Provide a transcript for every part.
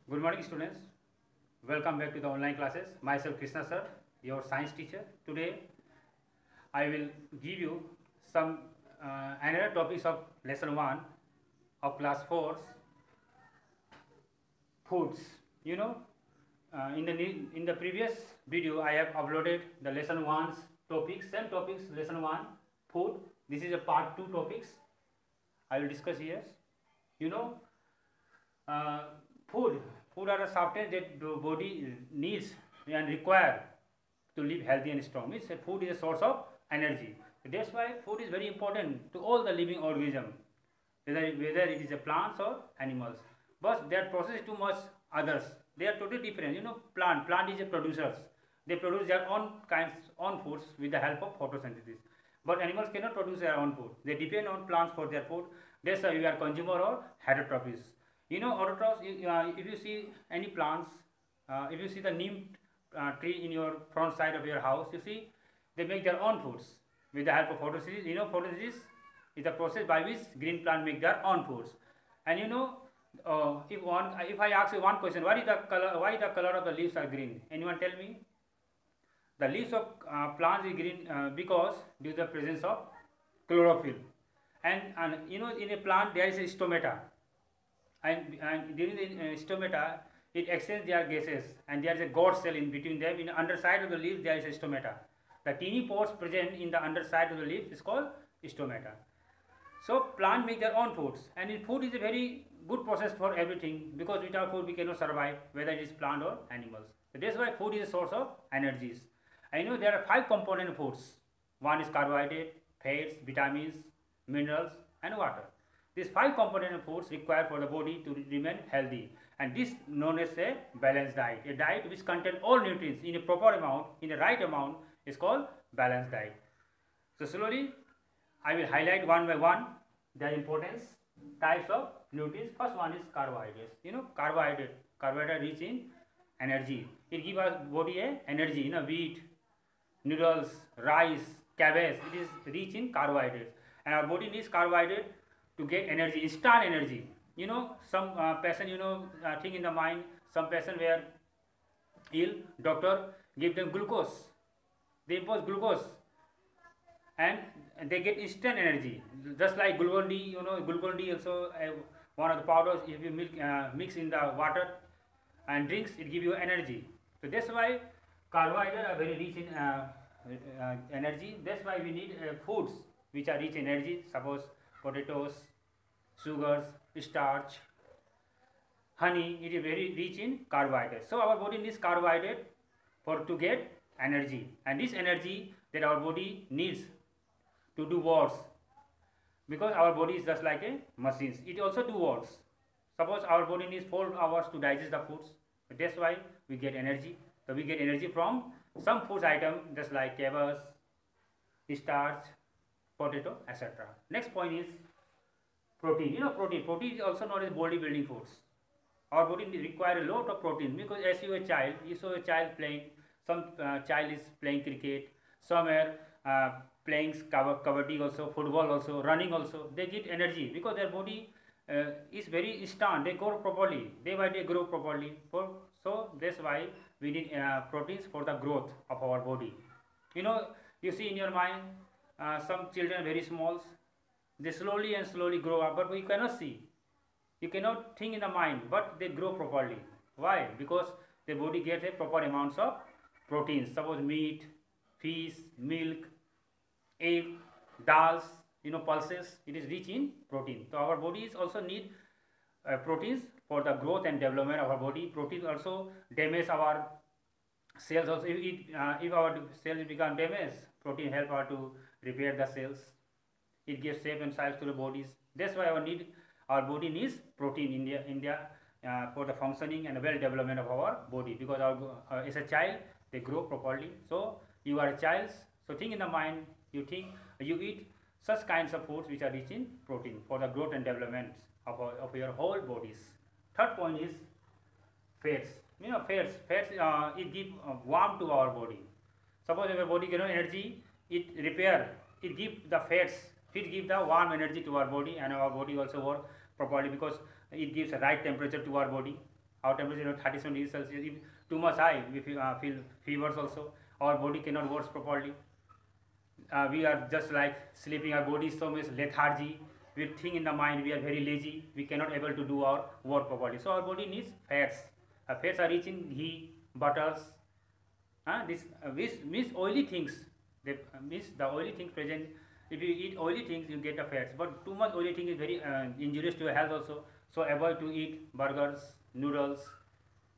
Good morning, students. Welcome back to the online classes. Myself Krishna sir, your science teacher. Today I will give you some another topics of lesson 1 of class 4, foods. You know, in the previous video I have uploaded the lesson 1's topics, same topics, lesson 1 food. This is a part 2 topics I will discuss here. You know, uh, food are a substance that the body needs and require to live healthy and strong. Means food is a source of energy. That's why food is very important to all the living organism, whether it is a plants or animals. But their process is too much others. They are totally different. You know, plant is a producers. They produce their own foods with the help of photosynthesis. But animals cannot produce their own food. They depend on plants for their food. That's why we are consumer or heterotrophs. You know, autotrophs, if you see any plants, if you see the neem tree in your front side of your house, you see they make their own foods with the help of photosynthesis. You know, photosynthesis is the process by which green plant make their own foods. And you know, if I ask you one question, why the color of the leaves are green? Anyone tell me? The leaves of plants is green because due to the presence of chlorophyll. And you know, in a plant there is a stomata, and during the stomata it exchanges their gases, and there is a God cell in between them. In the underside of the leaves there is a stomata. The teeny pores present in the underside of the leaves is called stomata. So plant make their own foods, and in food is a very good process for everything, because without food we cannot survive, whether it is plant or animals. So that's why food is a source of energies. I know there are 5 component foods. One is carbohydrate, fats, vitamins, minerals and water. These 5 component foods required for the body to remain healthy, and this known as a balanced diet. A diet which contains all nutrients in a proper amount, in the right amount, is called balanced diet. So slowly I will highlight one by one their importance, types of nutrients. First one is carbohydrates. You know, carbohydrate rich in energy. It gives our body a energy. You know, wheat, noodles, rice, cabbage, it is rich in carbohydrates, and our body needs carbohydrate to get energy, instant energy. You know, some patient, you know, thing in the mind, some patient were ill, doctor give them glucose, they impose glucose, and they get instant energy, just like Glucon D. You know, Glucon D also one of the powders. If you mix in the water and drinks, it give you energy. So that's why carbohydrates are very rich in energy. That's why we need foods which are rich in energy. Suppose potatoes, sugars, starch, honey. It is very rich in carbohydrates. So our body needs carbohydrate to get energy, and this energy that our body needs to do works, because our body is just like a machine. It also do works. Suppose our body needs 4 hours to digest the foods. That's why we get energy. So we get energy from some food item, just like cabbage, starch, potato, etc. Next point is protein. You know, protein is also known as bodybuilding foods. Our body require a lot of protein, because as you saw a child playing, some child is playing cricket, some are playing kabaddi also, football also, running also. They get energy because their body is very strong. They grow properly, day by day grow properly. So that's why we need proteins for the growth of our body. You know, you see in your mind, some children are very small, they slowly and slowly grow up, but we cannot see. You cannot think in the mind, but they grow properly. Why? Because the body gets a proper amounts of proteins. Suppose meat, fish, milk, egg, dals, you know, pulses. It is rich in protein. So our bodies also need proteins for the growth and development of our body. Protein also damage our cells. Also, if our cells become damaged, protein help our to repair the cells. It gives shape and size to the bodies. That's why our body needs protein in the for the functioning and well development of our body, because as a child they grow properly. So you are a child, so think in the mind, you eat such kinds of foods which are rich in protein for the growth and development of your whole bodies. Third point is fats. You know, fats it give warmth to our body. Suppose if our body get no energy, it give the fats. It gives the warm energy to our body, and our body also work properly because it gives a right temperature to our body. Our temperature is 37 degrees Celsius. If too much high, we feel fevers also. Our body cannot work properly. We are just like sleeping. Our body is so much lethargy. We think in the mind. We are very lazy. We cannot able to do our work properly. So our body needs fats. Fats are rich in ghee, butters. This means oily things. They means the oily things present. If you eat oily things, you get the fats. But too much oily thing is very injurious to your health also. So avoid to eat burgers, noodles,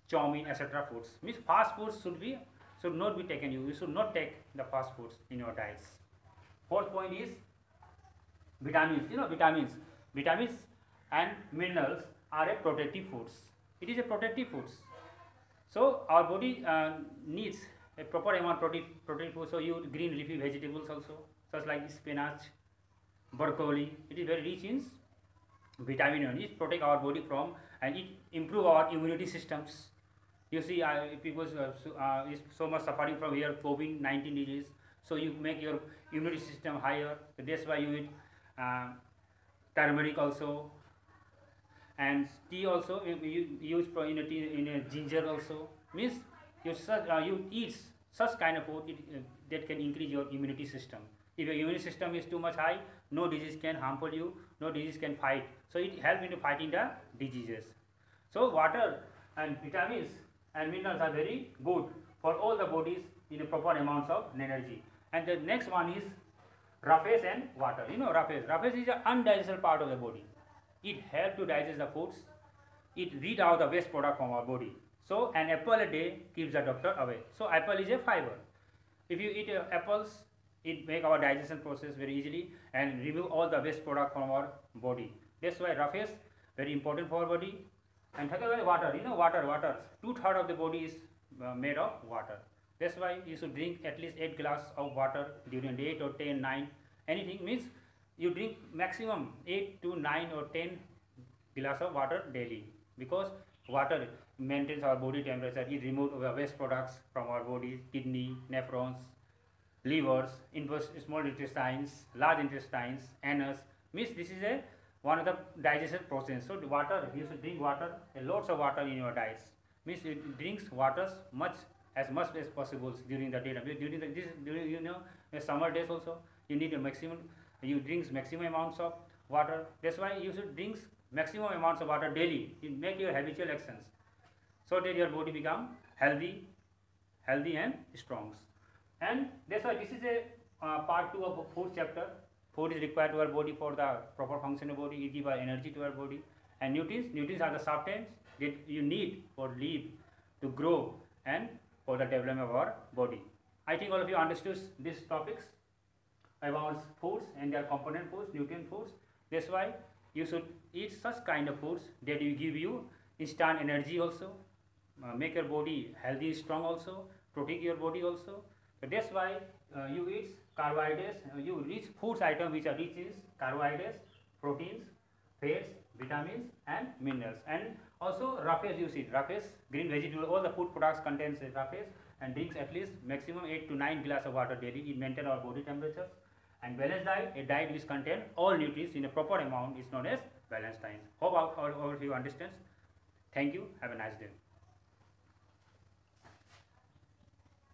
chow mein, etc. foods. Means fast foods should not be taken. You should not take the fast foods in your diets. Fourth point is vitamins. Vitamins and minerals are a protective foods. It is a protective foods. So our body needs a proper amount of protein food. So you green leafy vegetables also, such like spinach, broccoli. It is very rich in vitamin. It protect our body from, and it improve our immunity systems. You see, people is so much suffering from here COVID-19 disease. So you make your immunity system higher. So that's why you eat turmeric also, and tea also. You use in a ginger also. Means you eat such kind of food that can increase your immunity system. If your immune system is too much high, no disease can harmful you. No disease can fight. So it helps in fighting the diseases. So water and vitamins and minerals are very good for all the bodies in a proper amounts of energy. And the next one is roughage and water. Roughage is an undigested part of the body. It helps to digest the foods. It read out the waste product from our body. So an apple a day keeps the doctor away. So apple is a fiber. If you eat apples, it make our digestion process very easily and remove all the waste product from our body. That's why roughage very important for our body. And third is water. Water. 2/3 of the body is made of water. That's why you should drink at least 8 glasses of water during the day, 8 or 10, 9. Anything means you drink maximum 8 to 9 or 10 glass of water daily, because water maintains our body temperature. It removes waste products from our body, kidney, nephrons, livers, small intestines, large intestines, anus. Means this is one of the digestion process. So water, you should drink water, lots of water in your diets. Means it drinks water as much as possible during the day. During the summer days also, you need a maximum. You drink maximum amounts of water. That's why you should drink maximum amounts of water daily. You make your habitual actions, so that your body become healthy and strong. And that's why this is a part 2 of food chapter. Food is required to our body for the proper function of body. It gives our energy to our body. And nutrients are the substances that you need for live to grow and for the development of our body. I think all of you understood these topics about foods and their component foods, nutrient foods. That's why you should eat such kind of foods that will give you instant energy also, make your body healthy, strong also, protect your body also. So that's why you eat carbohydrates. You eat foods items which are rich in carbohydrates, proteins, fats, vitamins and minerals. And also roughage, you see roughage, green vegetable, all the food products contains roughage, and drinks at least maximum 8 to 9 glasses of water daily. It maintains our body temperature. And balanced diet, a diet which contains all nutrients in a proper amount, is known as balanced diet. Hope all of you understand. Thank you. Have a nice day.